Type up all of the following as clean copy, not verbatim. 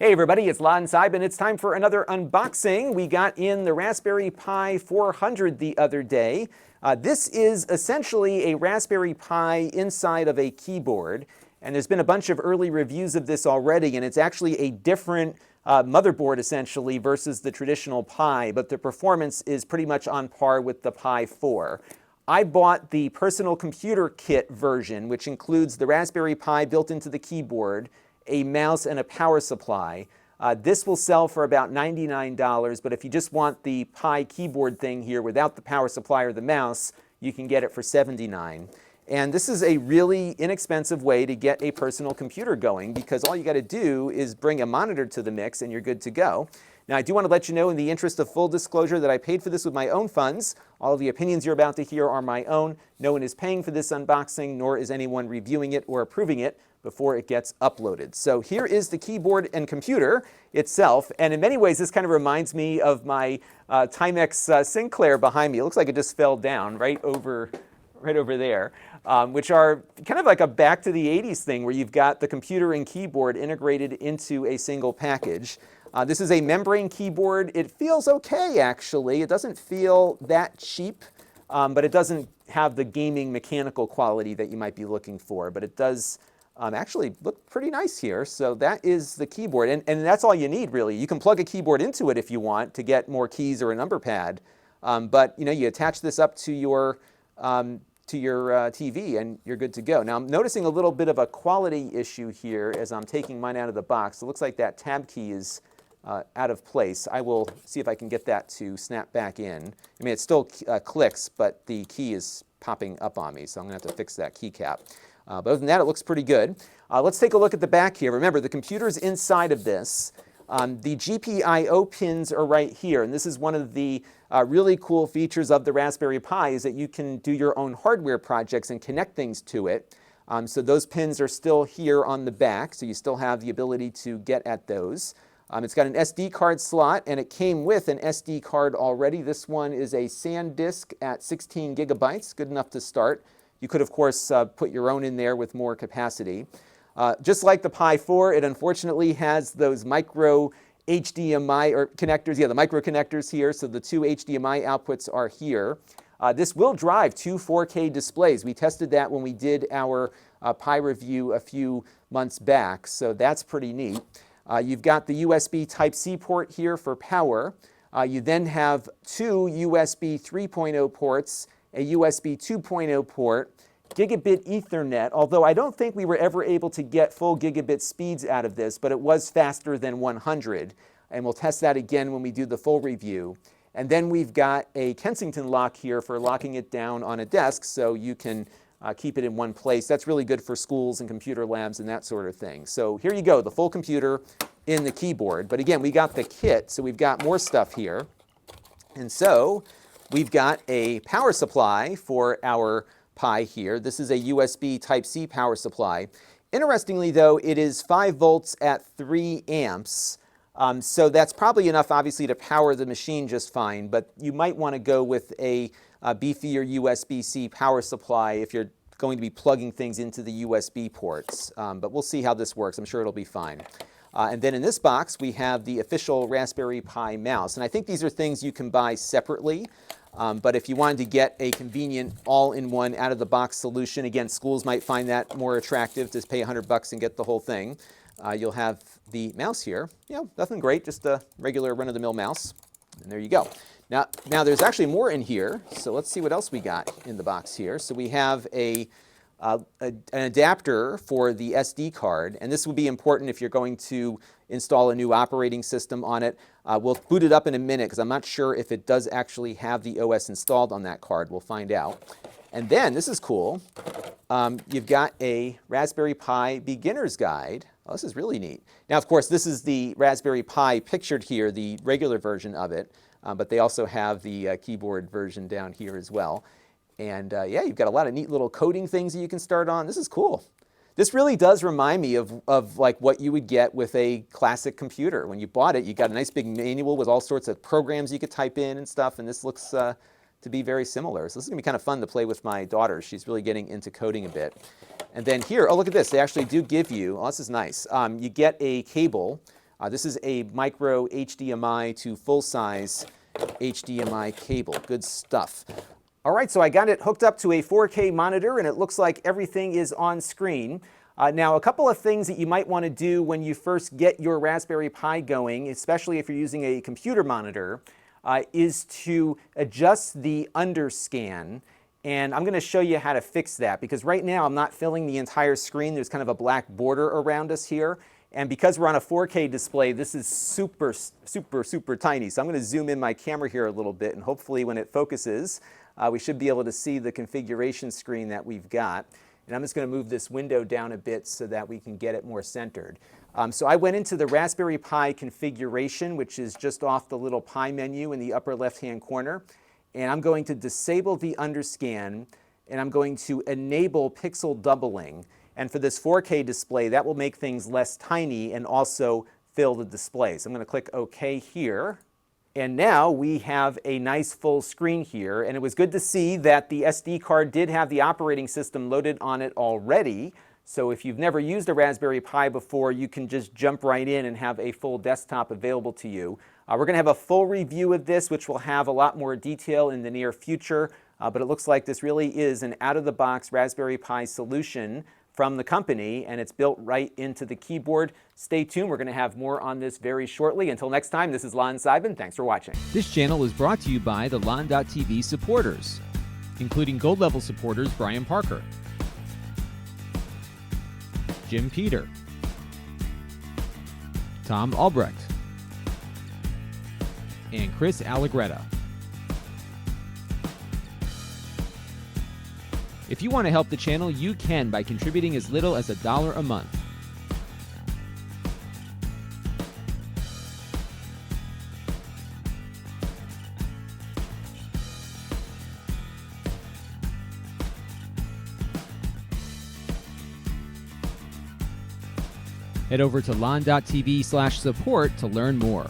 Hey everybody, it's Lon Seib, and it's time for another unboxing. We got in the Raspberry Pi 400 the other day. This is essentially a Raspberry Pi inside of a keyboard, and there's been a bunch of early reviews of this already, and it's actually a different motherboard essentially versus the traditional Pi, but the performance is pretty much on par with the Pi 4. I bought the personal computer kit version, which includes the Raspberry Pi built into the keyboard, a mouse, and a power supply. This will sell for about $99, but if you just want the Pi keyboard thing here without the power supply or the mouse, you can get it for $79. And this is a really inexpensive way to get a personal computer going because all you got to do is bring a monitor to the mix and you're good to go. Now, I do want to let you know, in the interest of full disclosure, that I paid for this with my own funds. All of the opinions you're about to hear are my own. No one is paying for this unboxing, nor is anyone reviewing it or approving it before it gets uploaded. So here is the keyboard and computer itself, and in many ways this kind of reminds me of my Timex Sinclair behind me. It looks like it just fell down right over there, which are kind of like a back to the 80s thing where you've got the computer and keyboard integrated into a single package. This is a membrane keyboard. It feels okay, actually. It doesn't feel that cheap, but it doesn't have the gaming mechanical quality that you might be looking for, but it does actually look pretty nice here. So that is the keyboard, and that's all you need, really. You can plug a keyboard into it if you want to get more keys or a number pad, but you attach this up to your TV and you're good to go. Now I'm noticing a little bit of a quality issue here as I'm taking mine out of the box. It looks like that tab key is out of place. I will see if I can get that to snap back in. I mean, it still clicks, but the key is popping up on me, so I'm going to have to fix that keycap. But other than that, it looks pretty good. Let's take a look at the back here. Remember, the computer's inside of this. The GPIO pins are right here, and this is one of the really cool features of the Raspberry Pi is that you can do your own hardware projects and connect things to it. So those pins are still here on the back, so you still have the ability to get at those. It's got an SD card slot, and it came with an SD card already. This one is a SanDisk at 16 gigabytes, good enough to start. You could, of course, put your own in there with more capacity. Just like the Pi 4, it unfortunately has those micro HDMI or connectors, the micro connectors here, so the two HDMI outputs are here. This will drive two 4K displays. We tested that when we did our Pi review a few months back, so that's pretty neat. You've got the USB Type-C port here for power. You then have two USB 3.0 ports, a USB 2.0 port, gigabit Ethernet, although I don't think we were ever able to get full gigabit speeds out of this, but it was faster than 100, and we'll test that again when we do the full review. And then we've got a Kensington lock here for locking it down on a desk so you can keep it in one place. That's really good for schools and computer labs and that sort of thing. So here you go, the full computer in the keyboard. But again, we got the kit, so we've got more stuff here. And so we've got a power supply for our Pi here. This is a USB Type-C power supply. Interestingly, though, it is 5 volts at 3 amps. So that's probably enough, obviously, to power the machine just fine. But you might want to go with a beefier USB-C power supply if you're going to be plugging things into the USB ports. But we'll see how this works. I'm sure it'll be fine. And then in this box, we have the official Raspberry Pi mouse. And I think these are things you can buy separately. But if you wanted to get a convenient all-in-one out-of-the-box solution, again, schools might find that more attractive, to pay $100 and get the whole thing. You'll have the mouse here. Nothing great, just a regular run-of-the-mill mouse. And there you go. Now there's actually more in here, so let's see what else we got in the box here. So we have an adapter for the SD card, and this will be important if you're going to install a new operating system on it. We'll boot it up in a minute because I'm not sure if it does actually have the OS installed on that card. We'll find out. And then, this is cool, you've got a Raspberry Pi beginner's guide. Oh, this is really neat. Now, of course, this is the Raspberry Pi pictured here, the regular version of it, but they also have the keyboard version down here as well. And yeah, you've got a lot of neat little coding things that you can start on. This is cool. This really does remind me of like what you would get with a classic computer. When you bought it, you got a nice big manual with all sorts of programs you could type in and stuff, and this looks to be very similar. So this is going to be kind of fun to play with my daughter. She's really getting into coding a bit. And then here, oh, look at this. They actually do give you, oh, this is nice. You get a cable This is a micro HDMI to full-size HDMI cable. Good stuff. All right, so I got it hooked up to a 4K monitor, and it looks like everything is on screen. Now, a couple of things that you might want to do when you first get your Raspberry Pi going, especially if you're using a computer monitor, is to adjust the underscan. And I'm going to show you how to fix that, because right now I'm not filling the entire screen. There's kind of a black border around us here. And because we're on a 4K display, this is super, super, super tiny. So I'm going to zoom in my camera here a little bit, and hopefully when it focuses, we should be able to see the configuration screen that we've got. And I'm just going to move this window down a bit so that we can get it more centered. So I went into the Raspberry Pi configuration, which is just off the little Pi menu in the upper left-hand corner. And I'm going to disable the underscan, and I'm going to enable pixel doubling. And for this 4K display, that will make things less tiny and also fill the display. So I'm going to click OK here. And now we have a nice full screen here. And it was good to see that the SD card did have the operating system loaded on it already. So if you've never used a Raspberry Pi before, you can just jump right in and have a full desktop available to you. We're going to have a full review of this, which will have a lot more detail in the near future. But it looks like this really is an out-of-the-box Raspberry Pi solution from the company, and it's built right into the keyboard. Stay tuned. We're going to have more on this very shortly. Until next time, this is Lon Seidman. Thanks for watching. This channel is brought to you by the Lon.TV supporters, including gold level supporters Brian Parker, Jim Peter, Tom Albrecht, and Chris Allegretta. If you want to help the channel, you can by contributing as little as $1 a month. Head over to lon.tv/support to learn more.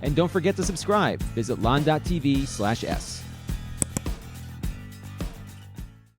And don't forget to subscribe. Visit lon.tv/s.